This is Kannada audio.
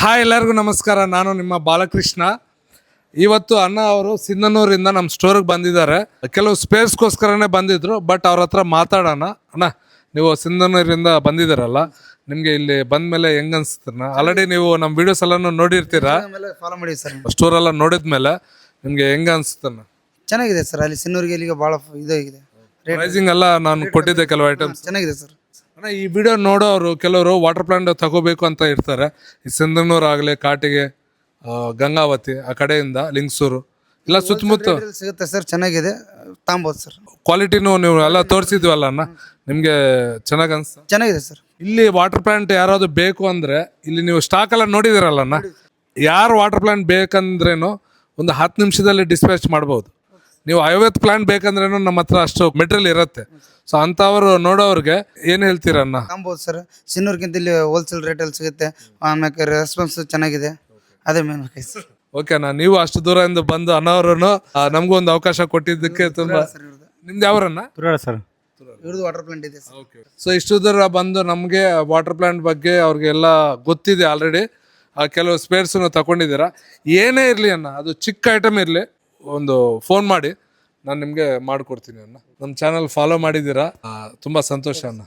ಹಾಯ್ ಎಲ್ಲರಿಗೂ ನಮಸ್ಕಾರ. ನಾನು ನಿಮ್ಮ ಬಾಲಕೃಷ್ಣ. ಇವತ್ತು ಅಣ್ಣ ಅವರು ಸಿಂಧನೂರಿಂದ ನಮ್ಮ ಸ್ಟೋರಿಗೆ ಬಂದಿದ್ದಾರೆ. ಕೆಲವು ಸ್ಪೇರ್ಸ್ಗೋಸ್ಕರನೇ ಬಂದಿದ್ರು, ಬಟ್ ಅವ್ರ ಹತ್ರ ಮಾತಾಡೋಣ. ಅಣ್ಣ, ನೀವು ಸಿಂಧನೂರಿಂದ ಬಂದಿದ್ದೀರಲ್ಲ, ನಿಮಗೆ ಇಲ್ಲಿ ಬಂದ ಮೇಲೆ ಹೆಂಗೆ ಅನಿಸ್ತಣ್ಣ? ಆಲ್ರೆಡಿ ನೀವು ನಮ್ಮ ವಿಡಿಯೋಸ್ ಎಲ್ಲ ನೋಡಿರ್ತೀರಾ, ಫಾಲೋ ಮಾಡಿ ಸರ್. ಸ್ಟೋರೆಲ್ಲ ನೋಡಿದ್ಮೇಲೆ ನಿಮಗೆ ಹೆಂಗೆ ಅನಿಸ್ತಣ್ಣ? ಚೆನ್ನಾಗಿದೆ ಸರ್. ಅಲ್ಲಿ ಸಿನ್ನೂರಿಗೆ ಇಲ್ಲಿಗೆ ಭಾಳ ಇದಾಗಿದೆ. ಪ್ರೈಸಿಂಗ್ ಎಲ್ಲ ನಾನು ಕೊಟ್ಟಿದ್ದೆ ಕೆಲವು ಐಟಮ್ಸ್. ಚೆನ್ನಾಗಿದೆ ಸರ್. ಅಣ್ಣ, ಈ ವಿಡಿಯೋ ನೋಡೋರು ಕೆಲವರು ವಾಟರ್ ಪ್ಲಾಂಟ್ ತಗೋಬೇಕು ಅಂತ ಇರ್ತಾರೆ. ಈ ಸಿಂಧನೂರು ಆಗಲಿ, ಕಾಟಿಗೆ, ಗಂಗಾವತಿ ಆ ಕಡೆಯಿಂದ ಲಿಂಗಸೂರು ಇಲ್ಲ ಸುತ್ತಮುತ್ತ ಸಿಗುತ್ತೆ ಸರ್. ಚೆನ್ನಾಗಿದೆ, ತಾಂಬೋದು ಸರ್. ಕ್ವಾಲಿಟಿನೂ ನೀವು ಎಲ್ಲ ತೋರಿಸಿದ್ವಲ್ಲ ಅಣ್ಣ, ನಿಮಗೆ ಚೆನ್ನಾಗಿ ಅನ್ಸ್ತ? ಚೆನ್ನಾಗಿದೆ ಸರ್. ಇಲ್ಲಿ ವಾಟರ್ ಪ್ಲಾಂಟ್ ಯಾರಾದ್ರು ಬೇಕು ಅಂದ್ರೆ ಇಲ್ಲಿ ನೀವು ಸ್ಟಾಕ್ ಎಲ್ಲ ನೋಡಿದಿರಲ್ಲ ಅಣ್ಣ, ಯಾರು ವಾಟರ್ ಪ್ಲಾಂಟ್ ಬೇಕಂದ್ರೇನು ಒಂದು 10 ನಿಮಿಷದಲ್ಲಿ ಡಿಸ್ಪ್ಯಾಚ್ ಮಾಡ್ಬೋದು. ನೀವು 50 ಪ್ಲಾಂಟ್ ಬೇಕಂದ್ರೇನು ನಮ್ಮ ಹತ್ರ ಅಷ್ಟು ಮೆಟೀರಿಯಲ್ ಇರುತ್ತೆ. ಸೊ ಅಂಥವ್ರು ನೋಡೋರಿಗೆ ಏನು ಹೇಳ್ತೀರಣ್ಣ? ತಾಂಬೋದು ಸರ್. ಸಿನ್ನೂರ್ಗಿಂತ ಇಲ್ಲಿ ಹೋಲ್ಸೇಲ್ ರೇಟಲ್ಲಿ ಸಿಗುತ್ತೆ. ಆಮೇಲೆ ರೆಸ್ಪಾನ್ಸ್ ಚೆನ್ನಾಗಿದೆ, ಅದೇ ಮೇನ್ ಸರ್. ಓಕೆ ಅಣ್ಣ, ನೀವು ಅಷ್ಟು ದೂರದಿಂದ ಬಂದು ಅಣ್ಣವ್ರು ನಮಗೂ ಒಂದು ಅವಕಾಶ ಕೊಟ್ಟಿದ್ದಕ್ಕೆ ತುಂಬಾ. ನಿಮ್ದು ಯಾವ್ರನ್ನ? ಸರ್, ಇವ್ರದ್ದು ವಾಟರ್ ಪ್ಲಾಂಟ್ ಇದೆ ಸರ್. ಸೊ ಇಷ್ಟು ದೂರ ಬಂದು ನಮಗೆ ವಾಟರ್ ಪ್ಲಾಂಟ್ ಬಗ್ಗೆ ಅವ್ರಿಗೆಲ್ಲ ಗೊತ್ತಿದೆ ಆಲ್ರೆಡಿ. ಕೆಲವು ಸ್ಪೇರ್ಸನ್ನು ತಗೊಂಡಿದ್ದೀರಾ. ಏನೇ ಇರಲಿ ಅಣ್ಣ, ಅದು ಚಿಕ್ಕ ಐಟಮ್ ಇರಲಿ, ಒಂದು ಫೋನ್ ಮಾಡಿ, ನಾನು ನಿಮಗೆ ಮಾಡಿಕೊಡ್ತೀನಿ ಅಣ್ಣ. ನಮ್ಮ ಚಾನಲ್ ಫಾಲೋ ಮಾಡಿದ್ದೀರಾ, ತುಂಬ ಸಂತೋಷ ಅಣ್ಣ.